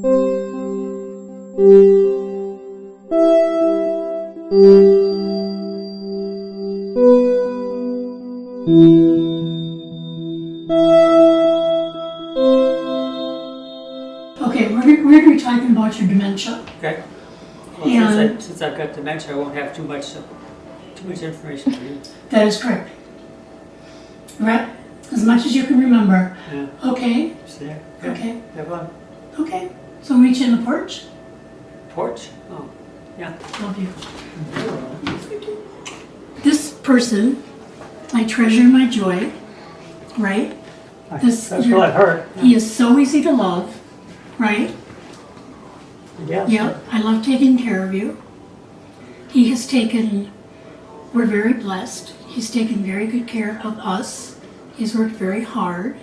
Okay, we're going to be talking about your dementia. Okay. Well, And since I've got dementia, I won't have too much information for you. that is correct. Right? As much as you can remember. Yeah. Okay, See there? okay, Have fun. okay. So meet you in the porch. Porch? Oh, yeah. Love you. This person, my treasure and my joy, right? That's what I've heard. He is so easy to love, right? Yeah. Yep, I love taking care of you. He has taken, we're very blessed. He's taken very good care of us. He's worked very hard.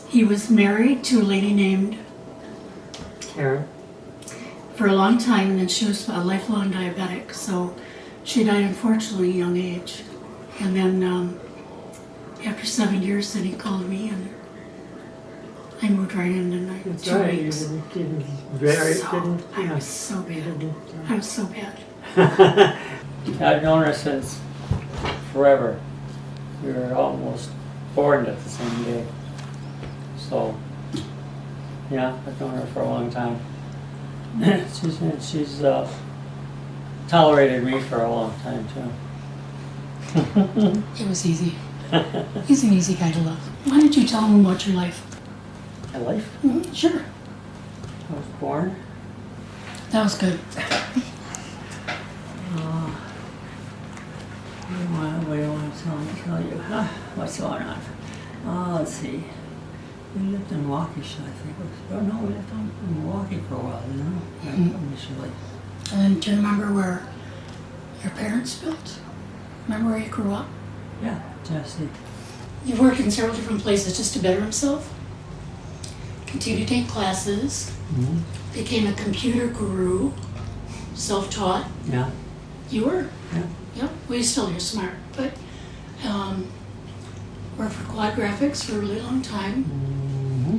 He was married to a lady named Karen. for a long time, and then she was a lifelong diabetic, so she died unfortunately at a young age. And then after 7 years, then he called me, and I moved right in like That's 2 right. weeks. I was so bad. I was so bad. I've known her since forever. We were almost born at the same day. So, yeah, I've known her for a long time. she's tolerated me for a long time too. It was easy. He's an easy guy to love. Why don't you tell him about your life? My life? Mm-hmm, sure. I was born. That was good. What do you want to tell you? What's going on? Let's see. We lived in Waukesha, I think. We lived in Milwaukee for a while, you know? Initially. And then do you remember where your parents built? Remember where you grew up? Yeah, Jesse. He worked in several different places just to better himself. Continued to take classes. Mm-hmm. Became a computer guru. Self-taught. Yeah. You were? Yeah. Yep. Well, you're smart. But worked for Quad Graphics for a really long time. Mm-hmm.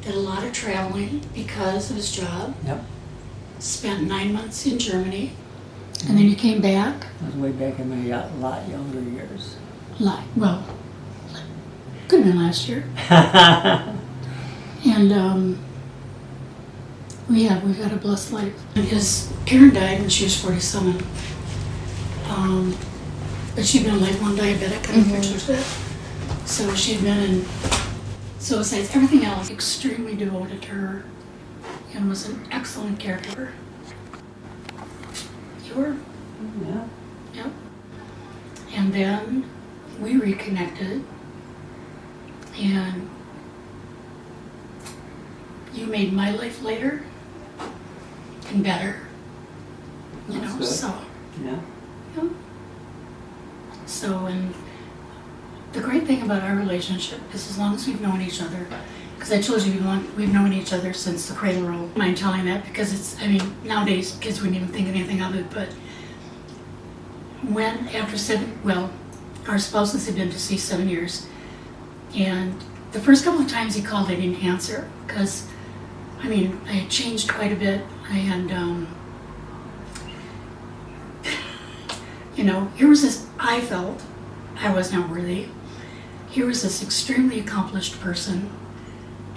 Did a lot of traveling because of his job. Yep. Spent 9 months in Germany. And then you came back. That was way back in my lot younger years. Well, could have been last year. And we've got a blessed life. His Karen died when she was 47. But she'd been a lifelong diabetic, unfortunately. So she'd been in suicides, everything else, extremely devoted to her, and was an excellent caregiver. You were? Yeah. Yep. And then we reconnected, and you made my life lighter and better. You That's know, good. so. Yeah. Yeah. So, and the great thing about our relationship is as long as we've known each other, because I told you we've known each other since the cradle roll. I mind telling that because nowadays kids wouldn't even think anything of it, but our spouses had been deceased 7 years, and the first couple of times he called, I didn't answer, because, I had changed quite a bit. I had, here was this, I felt I was not worthy. Here was this extremely accomplished person,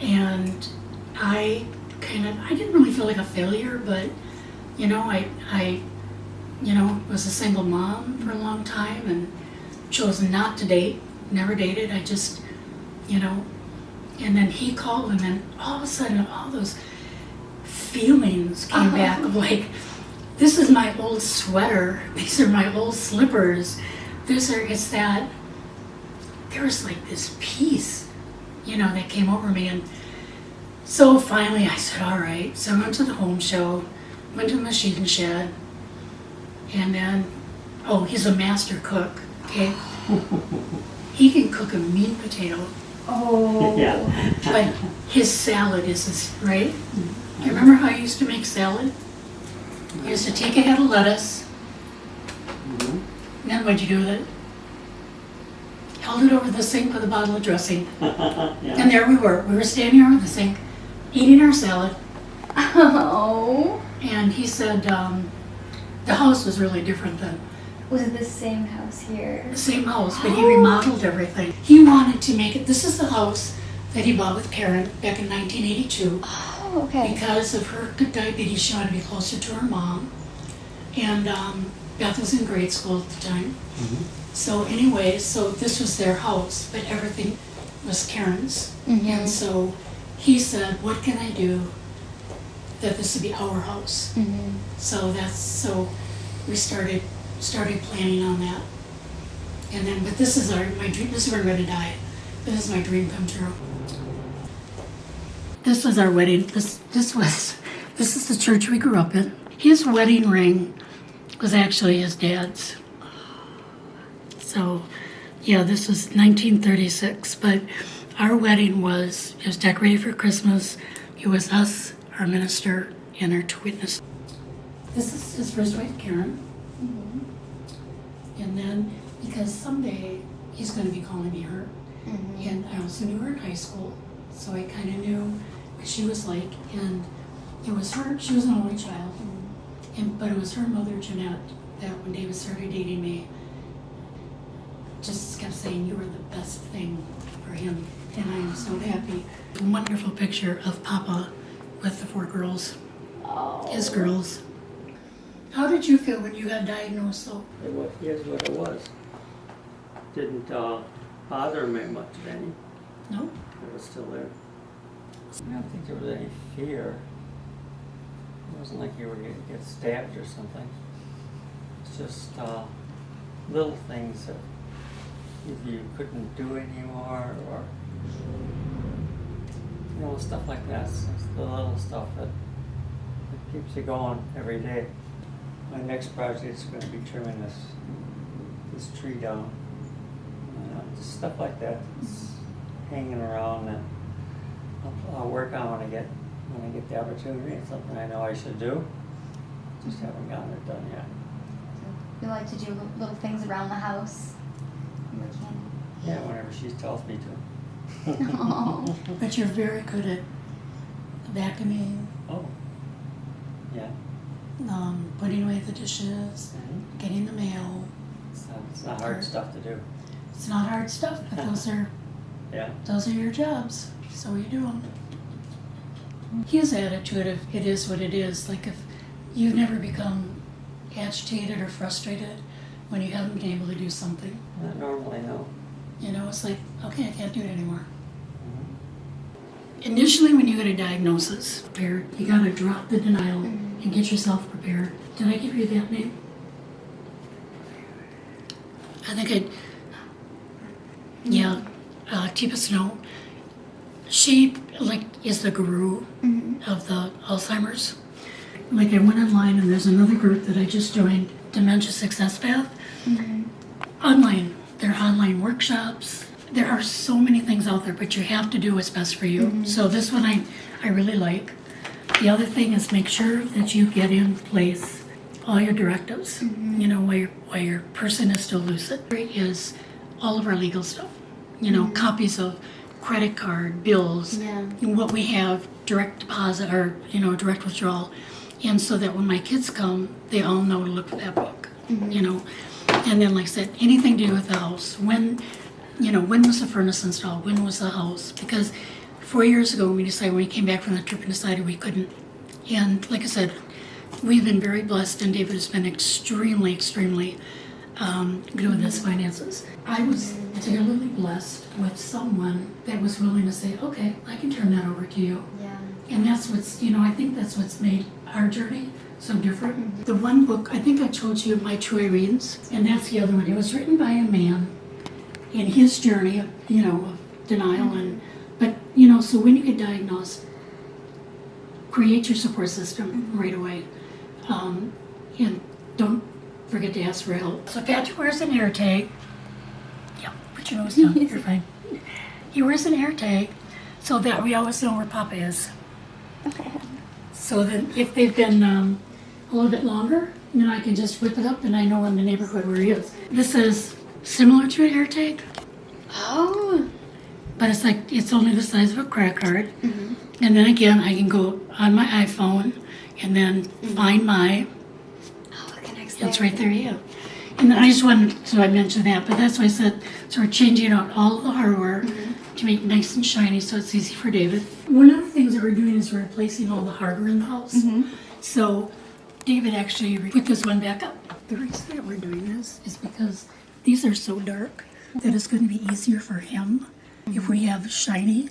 and I didn't really feel like a failure, but, I was a single mom for a long time and chose not to date, never dated. I just, and then he called, and then all of a sudden all those feelings came back of like, this is my old sweater, these are my old slippers, it's that, there was like this peace, that came over me. And so finally I said, all right. So I went to the home show, went to the machine shed, and then, he's a master cook, okay? He can cook a mean potato. Oh. Yeah. But his salad is this, right? You remember how you used to make salad? You used to take a head of lettuce, and then what'd you do with it? Held it over the sink with a bottle of dressing. Yeah. And there we were standing over the sink, eating our salad, Oh. and he said the house was really different than Was it the same house here? the same house, but he remodeled everything. He wanted to make it, this is the house that he bought with Karen back in 1982. Oh, okay. Because of her diabetes, she wanted to be closer to her mom. And Beth was in grade school at the time. So anyway, so this was their house, but everything was Karen's. And so he said, what can I do that this would be our house? So we started planning on that. And then, but this is my dream, this is where I'm gonna die. This is my dream come true. This was our wedding, this is the church we grew up in. His wedding ring was actually his dad's. So, yeah, this was 1936, but our wedding it was decorated for Christmas. It was us, our minister, and our two witnesses. This is his first wife, Karen. And then, because someday he's going to be calling me her, and I also knew her in high school, so I kind of knew what she was like, and it was her, she was an only child, but it was her mother, Jeanette, that when David started dating me, just kept saying, you were the best thing for him, and I am so happy. A wonderful picture of Papa with the 4 girls, his girls. How did you feel when you got diagnosed, though? Here's what it was. Didn't bother me much any. No? It was still there. I don't think there was any fear. It wasn't like you were going to get stabbed or something. It's just little things that either you couldn't do anymore or, you know, stuff like that. It's the little stuff that keeps you going every day. My next project is going to be trimming this tree down. Just stuff like that. It's hanging around that I'll work on when I get the opportunity. It's something I know I should do. Just haven't gotten it done yet. So you like to do little things around the house? You can. Yeah, whenever she tells me to. Oh. But you're very good at vacuuming, Oh. Yeah. putting away the dishes, getting the mail. It's not hard stuff to do. It's not hard stuff, but Yeah. those are your jobs, so you do them. His attitude of it is what it is, like if you've never become agitated or frustrated when you haven't been able to do something. Not normally, no. You know, it's like, okay, I can't do it anymore. Initially, when you get a diagnosis, you gotta drop the denial and get yourself prepared. Did I give you that name? I think Tipa Snow. She is the guru of the Alzheimer's. I went online and there's another group that I just joined, Dementia Success Path. Online, there are online workshops. There are so many things out there, but you have to do what's best for you. So this one I really like. The other thing is make sure that you get in place all your directives. You know, while your person is still lucid, is all of our legal stuff. You know, copies of credit card, bills, what we have, direct deposit or, direct withdrawal. And so that when my kids come, they all know to look for that book, you know. And then, like I said, anything to do with the house. When was the furnace installed? When was the house? Because 4 years ago, when we came back from the trip and decided we couldn't. And like I said, we've been very blessed, and David has been extremely, extremely good with his finances. I was particularly blessed with someone that was willing to say, okay, I can turn that over to you. Yeah. And that's what's, I think that's what's made our journey so different. The one book, I think I told you, My True Readings, and that's the other one. It was written by a man in his journey, of denial, but so when you get diagnosed, create your support system right away, and don't forget to ask for help. So Patrick wears an air tag. Yeah, put your nose down. You're fine. He wears an air tag so that we always know where Papa is. Okay. So then, if they've been a little bit longer, I can just whip it up and I know in the neighborhood where he is. This is similar to an air tag. Oh. but it's like, it's only the size of a credit card. And then again, I can go on my iPhone and then find my, Oh, it connects there. it's right there, yeah. And then I just wanted, so I mentioned that, but that's why I said, so we're changing out all of the hardware to make it nice and shiny so it's easy for David. One of the things that we're doing is we're replacing all the hardware in the house. So David actually put this one back up. The reason that we're doing this is because these are so dark that it's going to be easier for him if we have shiny,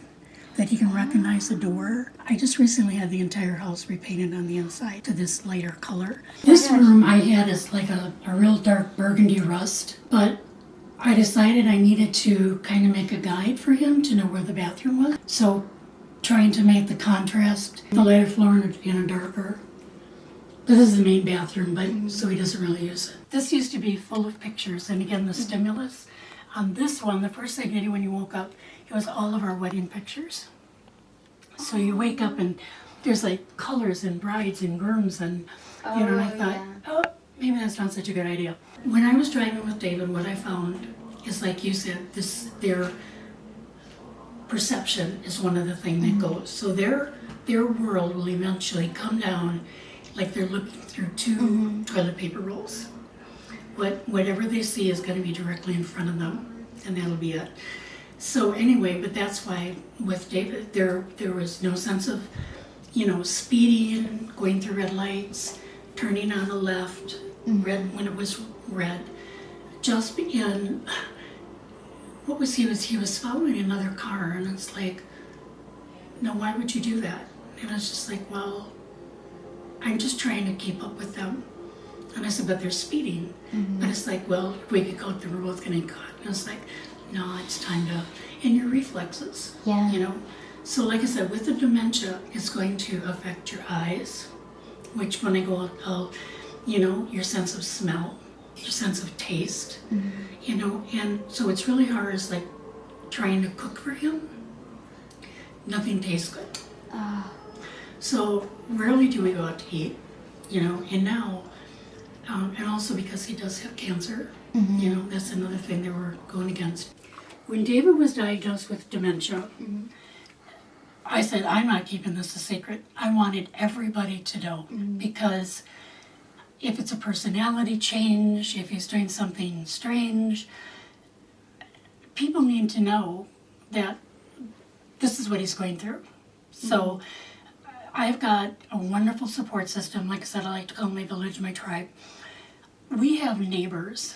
that he can recognize the door. I just recently had the entire house repainted on the inside to this lighter color. This room I had is like a real dark burgundy rust, but I decided I needed to kind of make a guide for him to know where the bathroom was. So trying to make the contrast, the lighter floor in a darker. This is the main bathroom, but so he doesn't really use it. This used to be full of pictures, and again, the stimulus. On this one, the first thing I did when you woke up, it was all of our wedding pictures. So you wake up and there's like colors and brides and grooms and, you know, and I thought, oh, maybe that's not such a good idea. When I was driving with David, what I found is, like you said, their perception is one of the things that goes. So their world will eventually come down like they're looking through two toilet paper rolls. Whatever they see is going to be directly in front of them, and that'll be it. So anyway, but that's why with David, there was no sense of, you know, speeding, going through red lights, turning on the left, red when it was red. Just in, what was he was following another car, and it's like, no, why would you do that? And I was just like, well, I'm just trying to keep up with them. And I said, but they're speeding. But it's like, well, if we get caught, then we're both going to get caught. And it's like, no, it's time to, and your reflexes, you know. So like I said, with the dementia, it's going to affect your eyes, which when I go out, I'll, you know, your sense of smell, your sense of taste, you know. And so it's really hard, is like trying to cook for him. Nothing tastes good. So rarely do we go out to eat, you know, and now, and also because he does have cancer, you know, that's another thing that we're going against. When David was diagnosed with dementia, I said, I'm not keeping this a secret. I wanted everybody to know, because if it's a personality change, if he's doing something strange, people need to know that this is what he's going through. So I've got a wonderful support system. Like I said, I like to call my village my tribe. We have neighbors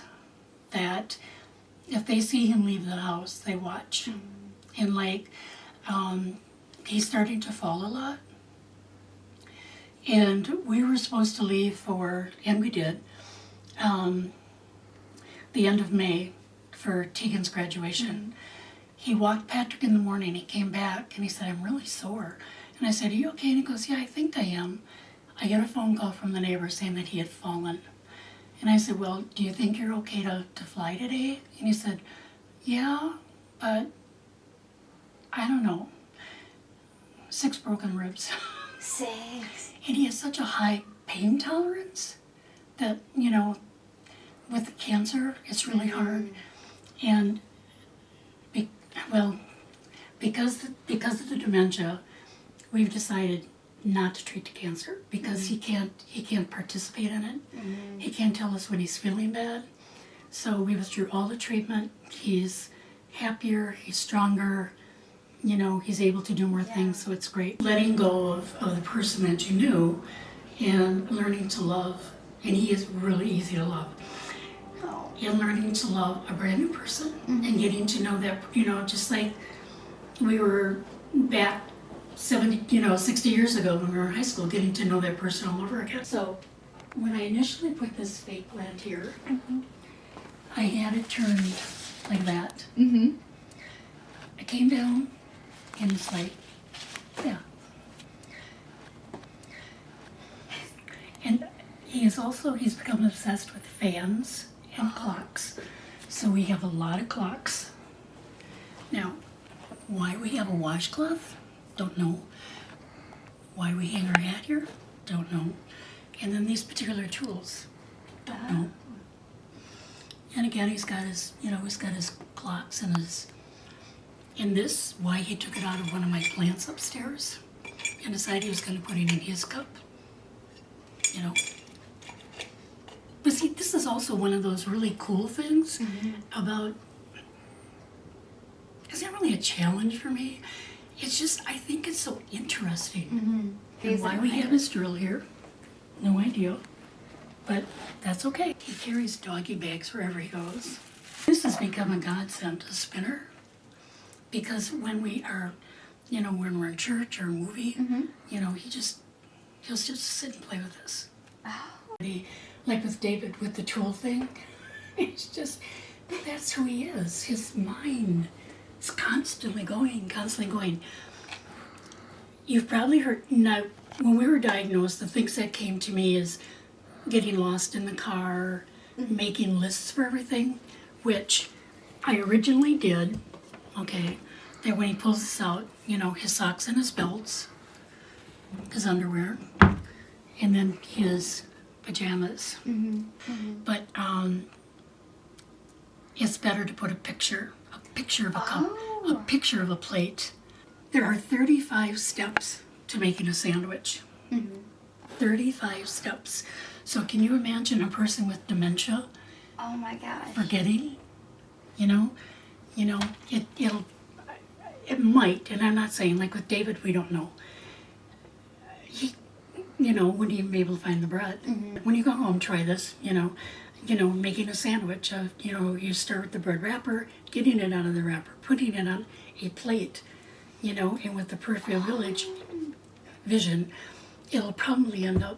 that if they see him leave the house, they watch. And like, he's starting to fall a lot. And we were supposed to leave for, and we did, the end of May for Tegan's graduation. He walked Patrick in the morning, he came back and he said, I'm really sore. And I said, are you okay? And he goes, yeah, I think I am. I get a phone call from the neighbor saying that he had fallen. And I said, well, do you think you're okay to fly today? And he said, yeah, but I don't know. 6 broken ribs. 6. And he has such a high pain tolerance that, you know, with the cancer, it's really hard. And, because of the dementia, we've decided not to treat the cancer, because he can't participate in it. He can't tell us when he's feeling bad. So we withdrew all the treatment. He's happier, he's stronger, you know, he's able to do more things, so it's great. Letting go of the person that you knew and learning to love, and he is really easy to love. And learning to love a brand new person and getting to know that, you know, just like we were back 60 years ago when we were in high school, getting to know that person all over again. So when I initially put this fake plant here, I had it turned like that. I came down and it's like, yeah. And he's become obsessed with fans and clocks. So we have a lot of clocks. Now, why we have a washcloth? Don't know. Why we hang our hat here? Don't know. And then these particular tools? Don't know. And again, he's got his clocks and And this, why he took it out of one of my plants upstairs and decided he was going to put it in his cup. You know. But see, this is also one of those really cool things about, it's not really a challenge for me. It's just, I think it's so interesting. And why we have his drill here, no idea. But that's okay. He carries doggy bags wherever he goes. This has become a godsend, a spinner. Because when we are, you know, when we're in church or a movie, you know, he'll just sit and play with us. Like with David, with the tool thing, it's just, that's who he is. His mind is constantly going. You've probably heard, now, when we were diagnosed, the things that came to me is getting lost in the car, making lists for everything, which I originally did, okay, that when he pulls this out, you know, his socks and his belts, his underwear, and then his pajamas. But it's better to put a picture of a cup, a picture of a plate. There are 35 steps to making a sandwich. 35 steps. So can you imagine a person with dementia? Oh my gosh. Forgetting? You know, it might, and I'm not saying, like with David, we don't know. He, you know, wouldn't even be able to find the bread. When you go home, try this, you know, making a sandwich. You know, you start with the bread wrapper, getting it out of the wrapper, putting it on a plate, you know, and with the peripheral vision, it'll probably end up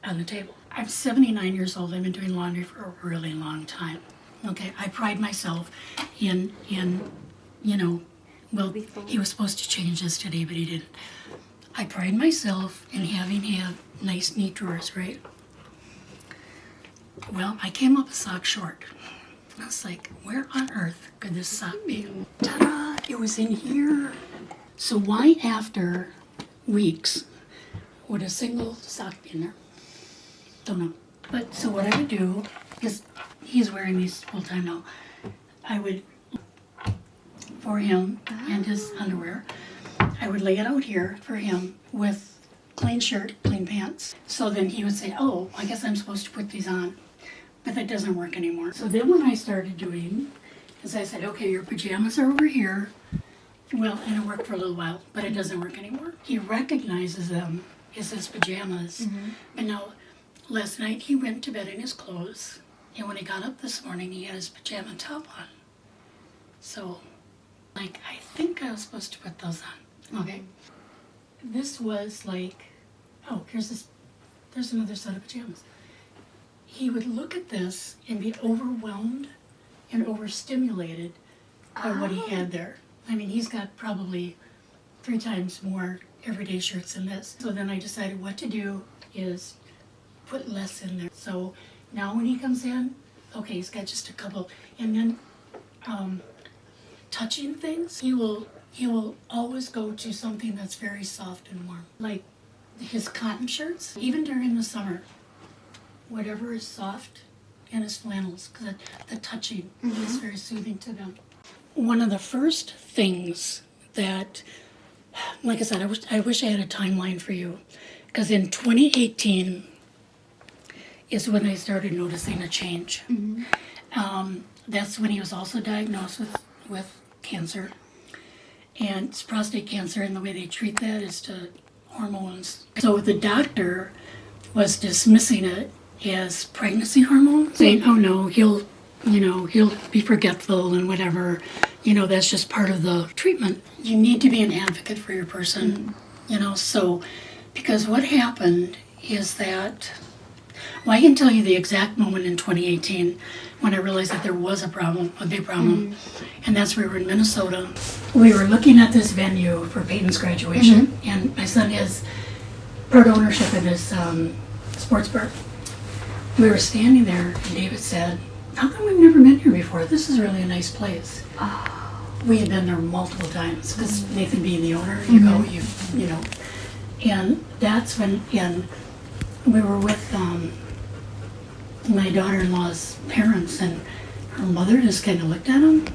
on the table. I'm 79 years old. I've been doing laundry for a really long time. Okay, I pride myself in you know, well, he was supposed to change this today, but he didn't. I pride myself in having nice, neat drawers, right? Well, I came up a sock short. I was like, where on earth could this sock be? Ta-da! It was in here. So why, after weeks, would a single sock be in there? Don't know. But so what I would do, because he's wearing these full time now, I would, for him and his underwear, I would lay it out here for him with clean shirt, clean pants. So then he would say, oh, I guess I'm supposed to put these on. But that doesn't work anymore. So then what I started doing is I said, okay, your pajamas are over here. Well, and it worked for a little while, but it doesn't work anymore. He recognizes them as his pajamas. But now, last night he went to bed in his clothes, and when he got up this morning, he had his pajama top on. So, like, I think I was supposed to put those on. Okay. This was like, oh, there's another set of pajamas. He would look at this and be overwhelmed and overstimulated by what he had there. I mean, he's got probably 3 times more everyday shirts than this. So then I decided what to do is put less in there. So now when he comes in, okay, he's got just a couple. And then touching things, he will always go to something that's very soft and warm. Like his cotton shirts, even during the summer, whatever is soft, and his flannels, because the touching is very soothing to them. One of the first things that, like I said, I wish I had a timeline for you, because in 2018 is when I started noticing a change. That's when he was also diagnosed with cancer, and it's prostate cancer, and the way they treat that is to hormones. So the doctor was dismissing it as pregnancy hormones, saying, oh no, he'll be forgetful and whatever, that's just part of the treatment. You need to be an advocate for your person, so, because what happened is that, well, I can tell you the exact moment in 2018 when I realized that there was a problem, a big problem, and that's where we were in Minnesota. We were looking at this venue for Peyton's graduation, and my son has part ownership in this sports bar. We were standing there, and David said, how come we've never been here before? This is really a nice place. We had been there multiple times, because Nathan being the owner, you go, you know. And that's when, and we were with my daughter-in-law's parents, and her mother just kind of looked at him,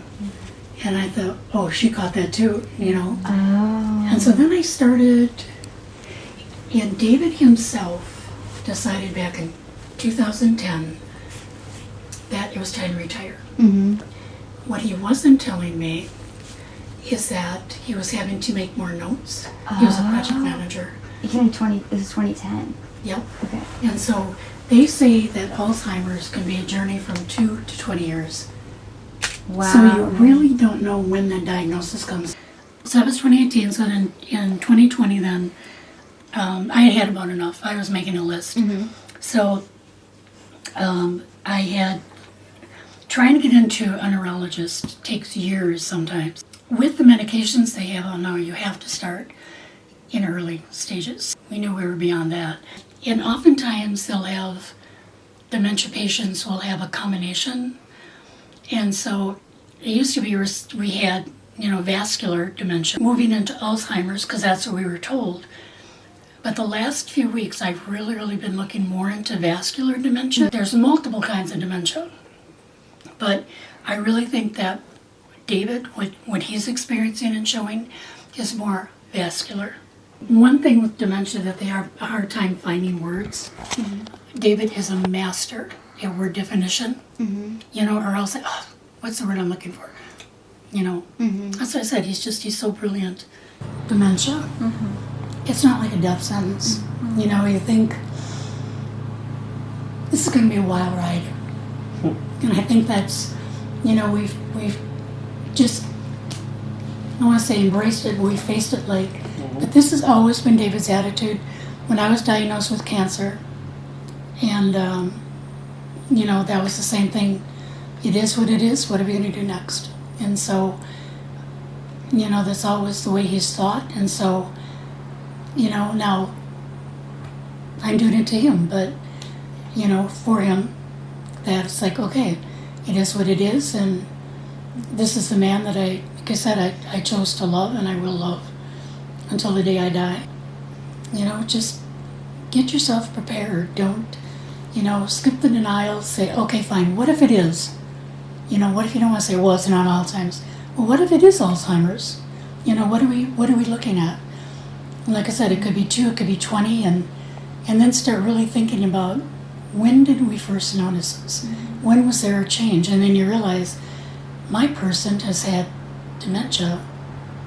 And I thought, oh, she caught that too, you know. Oh. And so then I started, and David himself decided back in 2010 that it was time to retire. Mm-hmm. What he wasn't telling me is that he was having to make more notes. He was a project manager. This is 2010. Yep. Okay. And so they say that Alzheimer's can be a journey from 2 to 20 years. Wow. So you really don't know when the diagnosis comes. So that was 2018, so then in 2020 then, I had about enough. I was making a list. Mm-hmm. So I had, trying to get into a neurologist takes years sometimes. With the medications they have on now, you have to start in early stages. We knew we were beyond that. And oftentimes they'll have, dementia patients will have a combination. And so it used to be we had, vascular dementia, moving into Alzheimer's because that's what we were told. But the last few weeks I've really been looking more into vascular dementia. There's multiple kinds of dementia. But I really think that David, what he's experiencing and showing, is more vascular. One thing with dementia that they have a hard time finding words. Mm-hmm. David is a master at word definition, or I'll say, oh, what's the word I'm looking for? That's what I said, he's so brilliant. Dementia, it's not like a death sentence. You think, this is going to be a wild ride. And I think that's, we've just, I want to say embraced it, but we faced it but this has always been David's attitude. When I was diagnosed with cancer, and, that was the same thing. It is what it is, what are we going to do next? And so, that's always the way he's thought. And so, now I'm doing it to him, but, for him, that's like, okay, it is what it is, and this is the man that like I said, I chose to love and I will love until the day I die. Just get yourself prepared. Don't, skip the denial, say, okay, fine, what if it is? What if you don't want to say, well, it's not Alzheimer's? Well, what if it is Alzheimer's? What are we looking at? And like I said, it could be 2, it could be 20, and then start really thinking about, when did we first notice this? When was there a change? And then you realize, my person has had dementia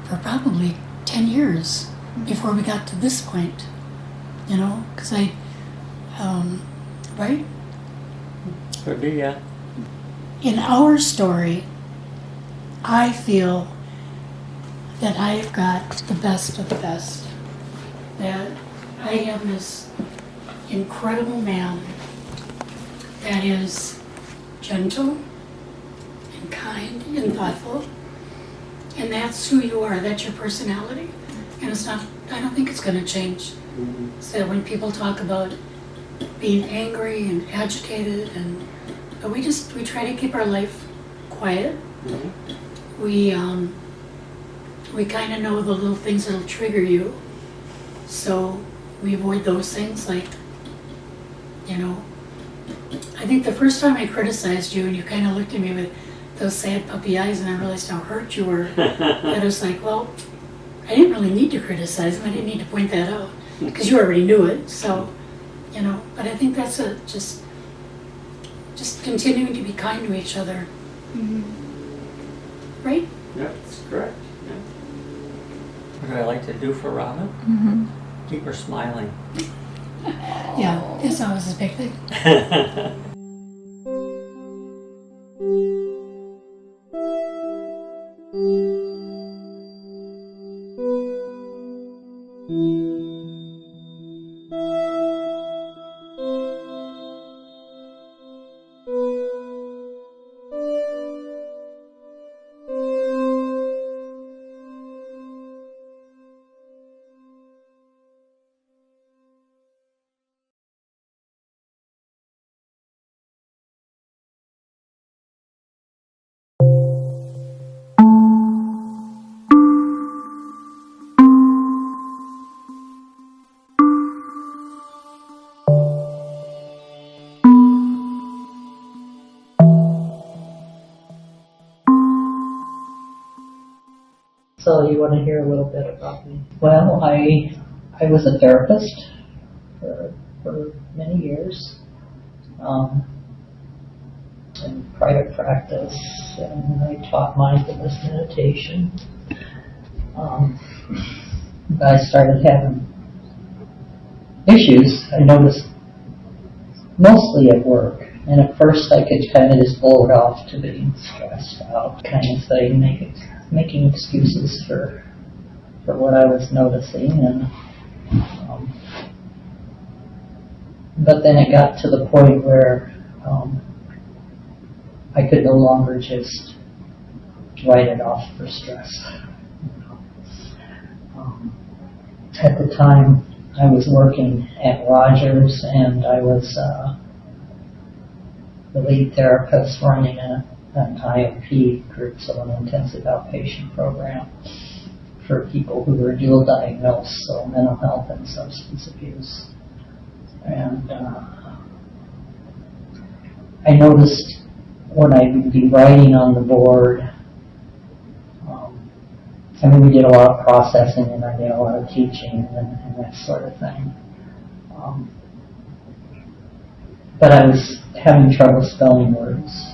for probably 10 years before we got to this point, because right? Could be, yeah. In our story, I feel that I've got the best of the best. That I have this incredible man that is gentle and kind and thoughtful. And that's who you are, that's your personality. And it's not, I don't think it's going to change. So when people talk about being angry and agitated, but we try to keep our life quiet. We kind of know the little things that'll trigger you. So we avoid those things, like, I think the first time I criticized you and you kind of looked at me with those sad puppy eyes and I realized how hurt you were, that I was like, well, I didn't really need to criticize him. I didn't need to point that out because you already knew it. So, but I think that's just continuing to be kind to each other. Right? Yeah, that's correct. Yeah. What do I like to do for Robin? Keep her smiling. Yeah, it's always a big thing. So you want to hear a little bit about me? Well, I was a therapist for many years in private practice, and I taught mindfulness meditation. I started having issues, I noticed, mostly at work. And at first I could kind of just blow it off to being stressed out kind of thing, making excuses for what I was noticing. And but then it got to the point where I could no longer just write it off for stress. At the time, I was working at Rogers, and I was the lead therapist running an IOP group, so an intensive outpatient program for people who were dual diagnosed, so mental health and substance abuse. And I noticed when I would be writing on the board, we did a lot of processing, and I did a lot of teaching and that sort of thing. But I was having trouble spelling words,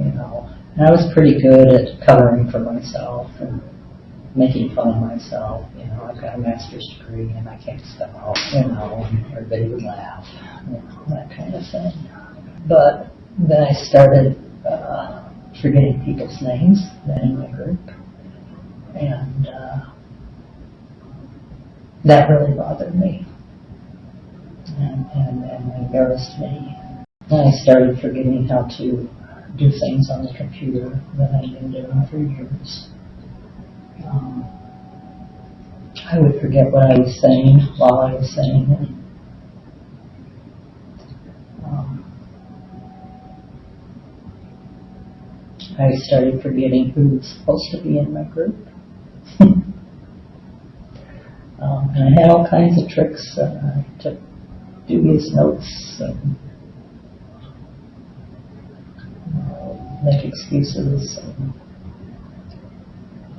and I was pretty good at covering for myself and making fun of myself. I've got a master's degree and I can't spell, and everybody would laugh, that kind of thing. But then I started forgetting people's names in my group, and that really bothered me and embarrassed me. And I started forgetting how to do things on the computer that I'd been doing for years. I would forget what I was saying while I was saying it. I started forgetting who was supposed to be in my group. And I had all kinds of tricks. I took dubious notes and make excuses. And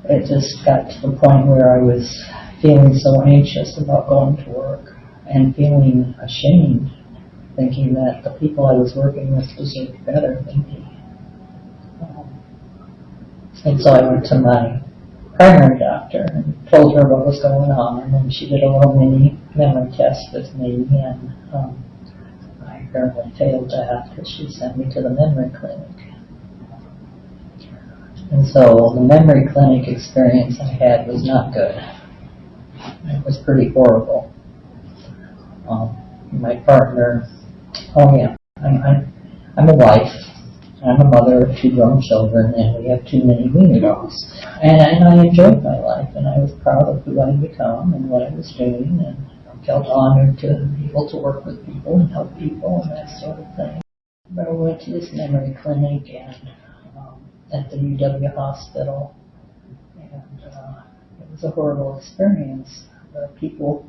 it just got to the point where I was feeling so anxious about going to work and feeling ashamed, thinking that the people I was working with deserved better than me. And so I went to my primary doctor and told her what was going on, and she did a little mini memory test with me, and I apparently failed that because she sent me to the memory clinic. And so the memory clinic experience I had was not good. It was pretty horrible. My partner, I'm a wife. I'm a mother of 2 grown children, and we have 2 mini wiener dogs. And I enjoyed my life, and I was proud of who I'd become and what I was doing, and I felt honored to be able to work with people and help people and that sort of thing. But I went to this memory clinic and at the UW hospital, and it was a horrible experience. The people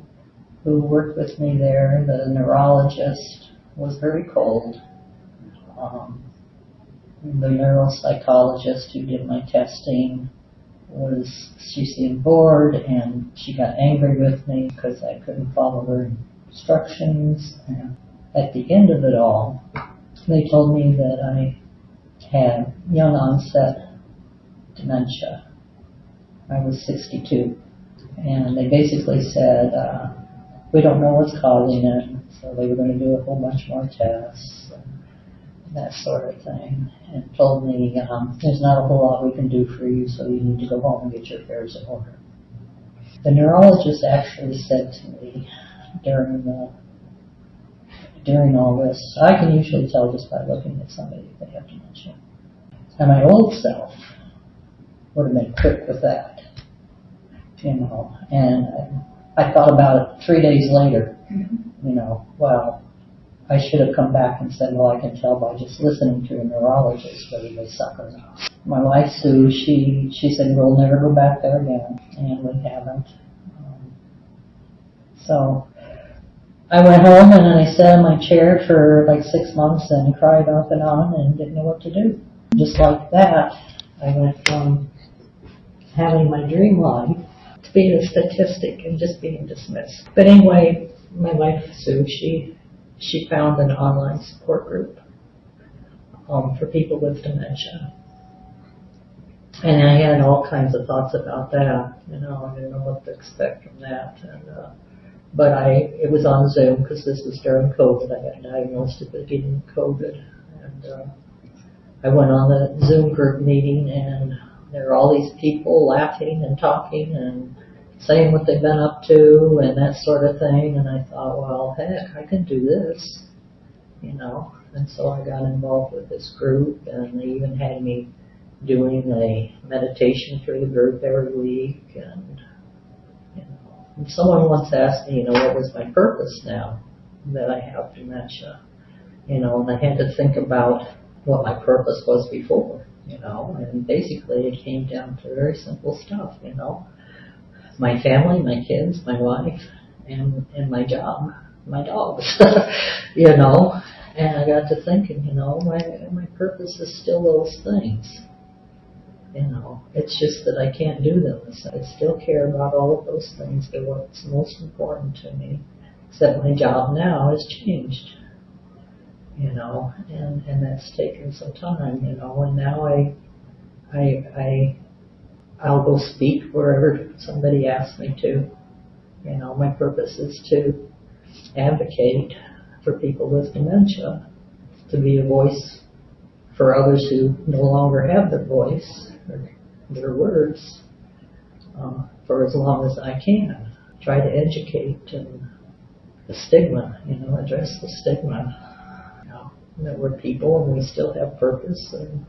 who worked with me there, the neurologist was very cold. The neuropsychologist who did my testing she seemed bored, and she got angry with me because I couldn't follow her instructions. And at the end of it all, they told me that I had young onset dementia. I was 62. And they basically said, we don't know what's causing it, so they were going to do a whole bunch more tests. That sort of thing, and told me there's not a whole lot we can do for you, so you need to go home and get your affairs in order. The neurologist actually said to me during all this, I can usually tell just by looking at somebody if they have dementia. And my old self would have been quick with that, and I thought about it 3 days later, well, I should have come back and said, well, I can tell by just listening to a neurologist whether they suck or not. My wife, Sue, she said, we'll never go back there again, and we haven't. So I went home and I sat in my chair for like 6 months and cried off and on and didn't know what to do. Just like that, I went from having my dream life to be a statistic and just being dismissed. But anyway, my wife Sue, she found an online support group for people with dementia. And I had all kinds of thoughts about that. I didn't know what to expect from that. But it was on Zoom because this was during COVID. I got diagnosed at the beginning of COVID. And I went on the Zoom group meeting, and there were all these people laughing and talking and saying what they've been up to and that sort of thing. And I thought, well, heck, I can do this, And so I got involved with this group, and they even had me doing a meditation through the group every week. And someone once asked me, what was my purpose now that I have dementia? And I had to think about what my purpose was before, and basically it came down to very simple stuff, my family, my kids, my wife, and my job, my dogs, and I got to thinking, my purpose is still those things. It's just that I can't do them. I still care about all of those things. They're what's most important to me. Except my job now has changed, and that's taken some time, and now I'll go speak wherever somebody asks me to. My purpose is to advocate for people with dementia, to be a voice for others who no longer have their voice, or their words, for as long as I can. Try to educate and the stigma, address the stigma. That we're people and we still have purpose, and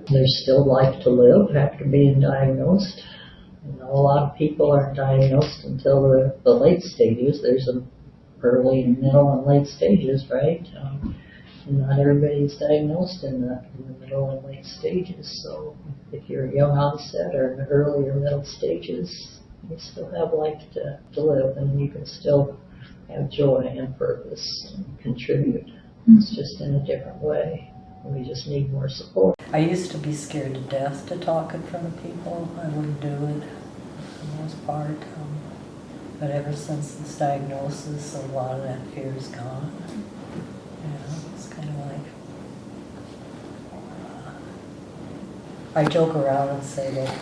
there's still life to live after being diagnosed. A lot of people aren't diagnosed until the late stages. There's an early, middle, and late stages, right? Not everybody's diagnosed in the middle and late stages. So if you're a young onset or in the early or middle stages, you still have life to live, and you can still have joy and purpose and contribute. It's just in a different way. We just need more support. I used to be scared to death to talk in front of people. I wouldn't do it for the most part. But ever since this diagnosis, a lot of that fear is gone. It's kind of like, I joke around and say that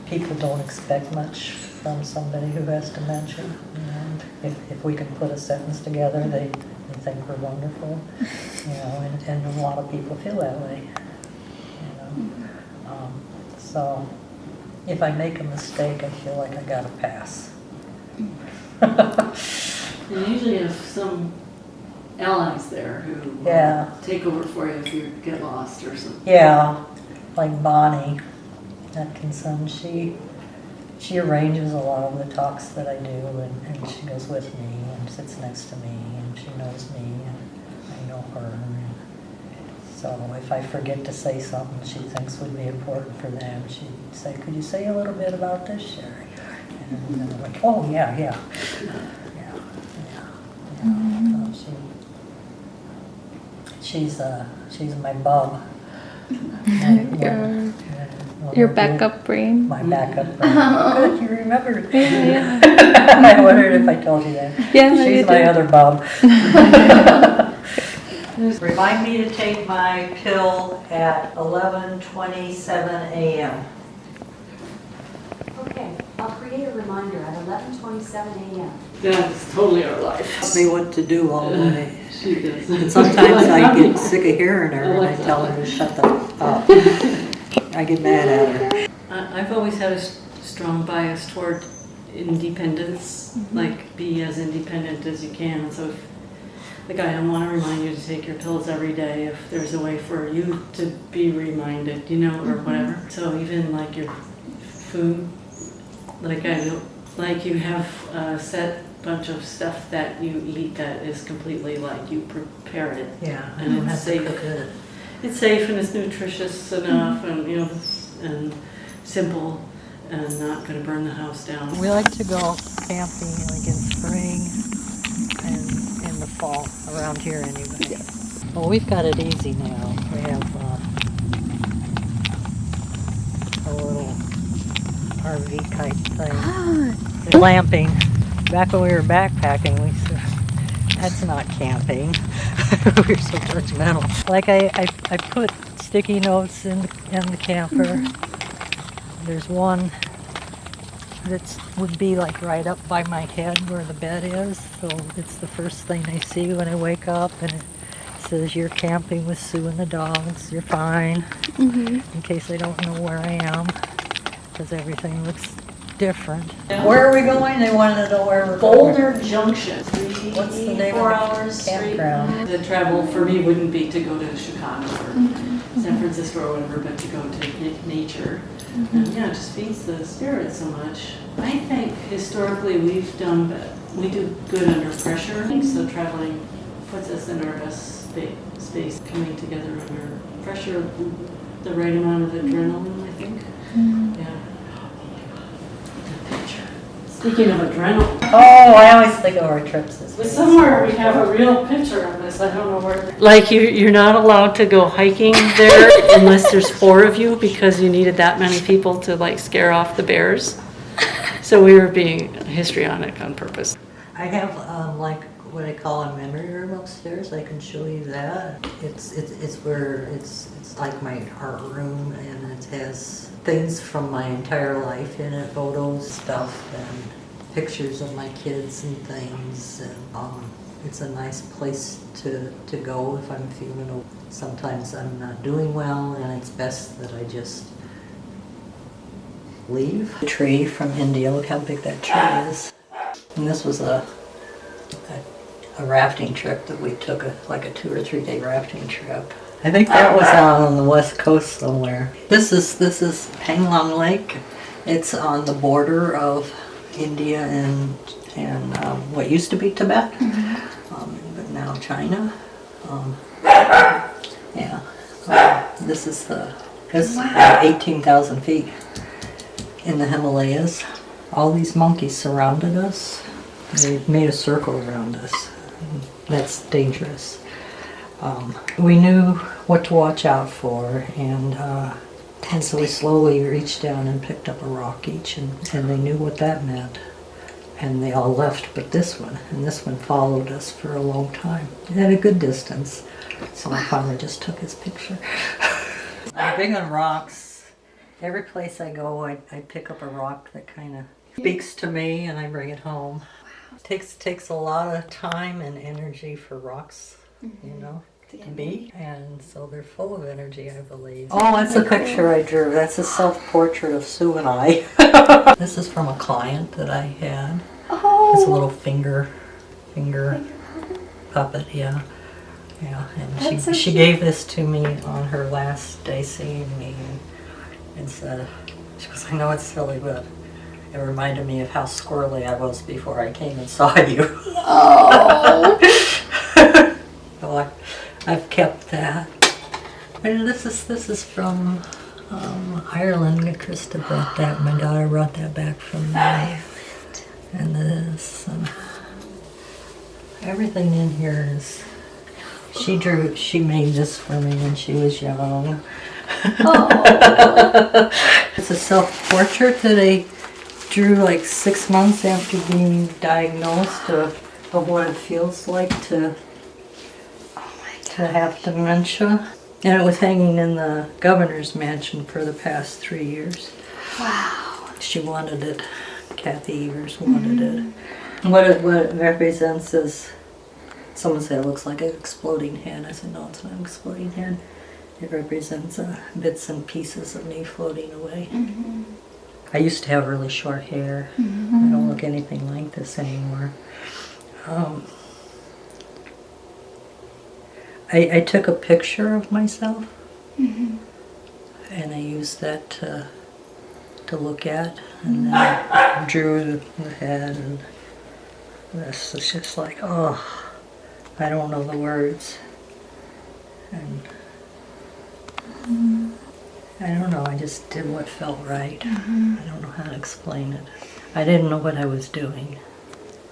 people don't expect much from somebody who has dementia. And if we can put a sentence together, they think we're wonderful, and a lot of people feel that way, So if I make a mistake, I feel like I got a pass. And usually you have some allies there who take over for you if you get lost or something. Yeah, like Bonnie Atkinson, she arranges a lot of the talks that I do, and she goes with me and sits next to me, and she knows me and I know her. And so if I forget to say something she thinks would be important for them, she'd say, "Could you say a little bit about this, Sherry?" And then I'm like, "Oh yeah. So she's my bub. Your backup brain. My backup brain. Good, you remembered. Yeah. I wondered if I told you that. Yeah, She's my other bub. Remind me to take my pill at 11:27 a.m. Okay, I'll create a reminder at 11:27 a.m. That's totally our life. Tell me what to do all the way. She does. And sometimes I get sick of hearing her and I tell her to shut the up. I get mad at her. I've always had a strong bias toward independence, like be as independent as you can. So if I don't want to remind you to take your pills every day, if there's a way for you to be reminded, or whatever. So even like your food, like you have a set bunch of stuff that you eat that is completely like you prepare it. Yeah, I and don't it's have to safe. cook it. It's safe and it's nutritious enough, and and simple, and not going to burn the house down. We like to go camping like in spring and in the fall, around here anyway. Well, we've got it easy now. We have a little RV type thing. Ah, Glamping. Back when we were backpacking, we said, that's not camping. We were so judgmental. Like I put sticky notes in the camper. There's one that would be like right up by my head where the bed is. So it's the first thing I see when I wake up, and it says, "You're camping with Sue and the dogs. You're fine." In case I don't know where I am, because everything looks different. Where are we going? They wanted to know where we're going. Boulder Junction. What's the name 4 of the hours straight. campground? The travel for me wouldn't be to go to Chicago or San Francisco or whatever, but to go to nature. And yeah, it just feeds the spirit so much. I think historically we do good under pressure. So traveling puts us in our best space, coming together under pressure, the right amount of adrenaline, I think. Yeah. Speaking of adrenaline. Oh, I always think of our trips as But somewhere we have a real picture of this, I don't know where. Like you're not allowed to go hiking there unless there's 4 of you because you needed that many people to like scare off the bears. So we were being histrionic on purpose. I have like what I call a memory room upstairs. I can show you that. It's where it's like my art room, and it has things from my entire life in it, photos, stuff, and pictures of my kids and things. And it's a nice place to go if I'm feeling old. Sometimes I'm not doing well, and it's best that I just leave. The tree from India, look how big that tree is. And this was a rafting trip that we took, like a 2 or 3 day rafting trip. I think that was out on the west coast somewhere. This is Panglong Lake. It's on the border of India and what used to be Tibet, but now China. This is 18,000 feet in the Himalayas. All these monkeys surrounded us. They made a circle around us. That's dangerous. We knew what to watch out for, and so we slowly reached down and picked up a rock each, and they knew what that meant. And they all left but this one, and this one followed us for a long time. It had a good distance, so I finally just took his picture. I'm big on rocks. Every place I go, I pick up a rock that kind of speaks to me, and I bring it home. Takes a lot of time and energy for rocks, you know, to be, and so they're full of energy, I believe. Oh, that's a picture I drew. That's a self-portrait of Sue and I. This is from a client that I had. Oh. It's a little finger puppet, yeah. And she gave this to me on her last day seeing me, and said, she goes, "I know it's silly, but it reminded me of how squirrely I was before I came and saw you." Oh. So I've kept that. And this is from Ireland. Krista brought that. My daughter brought that back from there. And this. Everything in here is. She made this for me when she was young. Oh. It's a self-portrait that I drew like 6 months after being diagnosed of what it feels like to have dementia. And it was hanging in the governor's mansion for the past 3 years. Wow. She wanted it. Kathy Evers wanted it. And what it represents is, someone said it looks like an exploding head. I said, no, it's not an exploding head. It represents bits and pieces of me floating away. I used to have really short hair. I don't look anything like this anymore. I took a picture of myself, and I used that to look at, and then I drew the head, and this is just like, oh, I don't know the words, and I don't know, I just did what felt right. I don't know how to explain it. I didn't know what I was doing.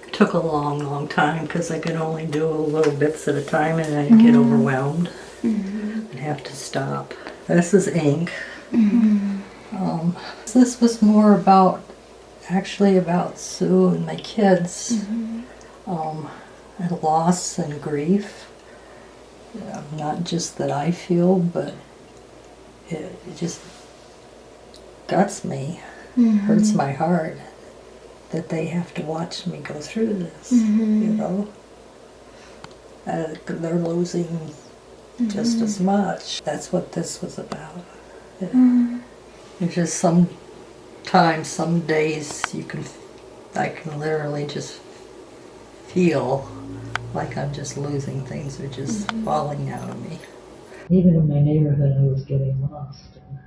It took a long time because I could only do little bits at a time, and I'd get overwhelmed and have to stop. This is ink. This was more actually about Sue and my kids, and loss and grief. Not just that I feel, but it just guts me, hurts my heart that they have to watch me go through this, you know. They're losing just as much. That's what this was about. It's just sometimes, some days I can literally just feel like I'm just losing things are just falling out of me. Even in my neighborhood, I was getting lost. And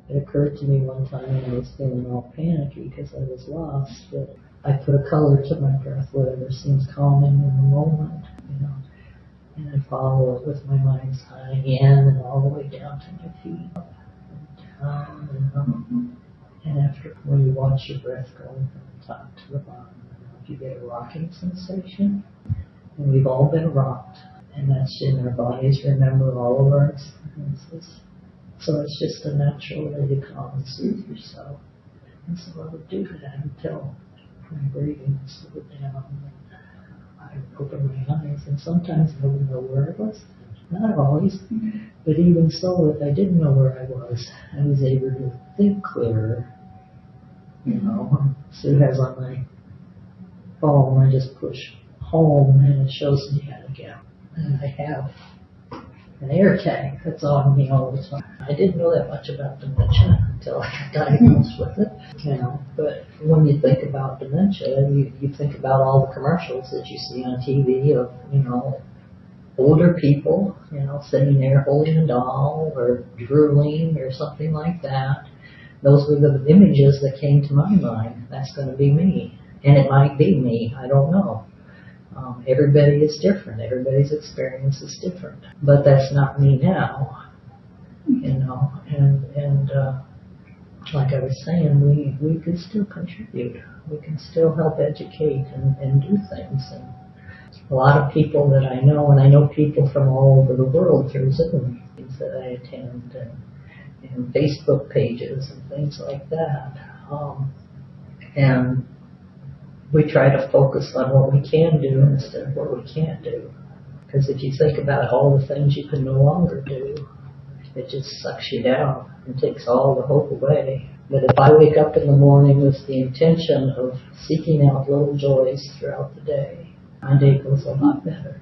it occurred to me one time when I was feeling all panicky because I was lost that I put a color to my breath, whatever seems calming in the moment, you know. And I follow it with my mind's eye in and all the way down to my feet, up and down and up. And after, when you watch your breath going from the top to the bottom, you get a rocking sensation. And we've all been rocked. And that's in our bodies, remember all of our experiences. So it's just a natural way to calm and soothe yourself. And so I would do that until my breathing slowed down. I would open my eyes, and sometimes I wouldn't know where I was. Not always, but even so, if I didn't know where I was able to think clearer. You know, Sue has on my phone, I just push home, and it shows me how to get. And I have an air tag that's on me all the time. I didn't know that much about dementia until I got diagnosed with it, you know. But when you think about dementia, you think about all the commercials that you see on TV of, you know, older people, you know, sitting there holding a doll or drooling or something like that. Those were the images that came to my mind. That's going to be me. And it might be me. I don't know. Everybody is different. Everybody's experience is different. But that's not me now, you know. And like I was saying, we can still contribute. We can still help educate and do things. And a lot of people that I know, and I know people from all over the world through Zoom meetings that I attend, and Facebook pages and things like that. And we try to focus on what we can do instead of what we can't do. Because if you think about all the things you can no longer do, it just sucks you down and takes all the hope away. But if I wake up in the morning with the intention of seeking out little joys throughout the day, my day goes a lot better.